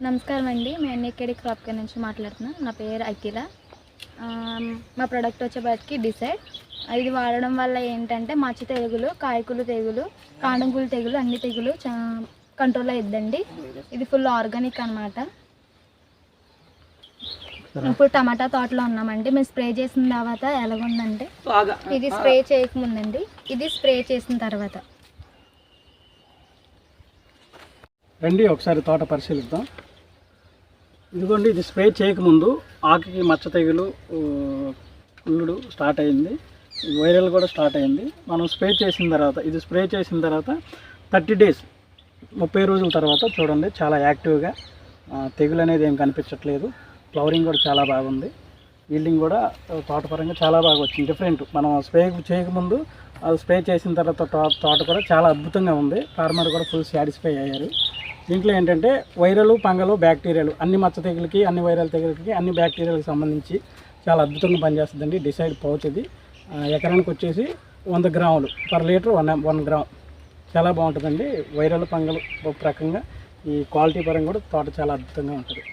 నమస్కారం అండి. మేము ఎన్ఏకేడి క్రాప్ కేర్ నుంచి మాట్లాడుతున్నాం. నా పేరు అఖిల. మా ప్రోడక్ట్ వచ్చేసరికి డిసైడ్. ఇది వాడడం వల్ల ఏంటంటే మచ్చ తెగులు, కాయకులు తెగులు, కాండంగులు తెగులు అన్ని తెగులు కంట్రోల్ అయ్యిద్దండి. ఇది ఫుల్ ఆర్గానిక్ అన్నమాట. ఇప్పుడు టమాటా తోటలో ఉన్నామండి. మేము స్ప్రే చేసిన తర్వాత ఎలాగుందంటే ఇది స్ప్రే చేయకముందండి, ఇది స్ప్రే చేసిన తర్వాత. రండి ఒకసారి తోట పరిశీలిద్దాం. ఇదిగోండి, ఇది స్ప్రే చేయకముందు ఆకుకి మచ్చ తెగులు, కుళ్ళుడు స్టార్ట్ అయింది, వైరల్ కూడా స్టార్ట్ అయింది. మనం స్ప్రే చేసిన తర్వాత, ఇది స్ప్రే చేసిన తర్వాత 30 డేస్ 30 రోజుల తర్వాత చూడండి చాలా యాక్టివ్గా తెగులు అనేది ఏం కనిపించట్లేదు. ఫ్లవరింగ్ కూడా చాలా బాగుంది. ఈల్డింగ్ కూడా తోటపరంగా చాలా బాగా వచ్చింది. డిఫరెంట్ మనం స్ప్రే చేయకముందు అది స్ప్రే చేసిన తర్వాత తోట కూడా చాలా అద్భుతంగా ఉంది. ఫార్మర్ కూడా ఫుల్ సాటిస్ఫై అయ్యారు. దీంట్లో ఏంటంటే వైరల్, ఫంగల్, బ్యాక్టీరియాలు అన్ని మచ్చ తెగులకి, అన్ని వైరల్ తెగులకి, అన్ని బ్యాక్టీరియాలకు సంబంధించి చాలా అద్భుతంగా పనిచేస్తుందండి. డిసైడ్ పౌచ్ ఇది ఎకరానికి వచ్చేసి 100 గ్రాములు పర్ లీటర్ 1 గ్రామ్. చాలా బాగుంటుందండి. వైరల్, ఫంగల్ ఒక రకంగా, ఈ క్వాలిటీ పరంగా కూడా తోట చాలా అద్భుతంగా ఉంటుంది.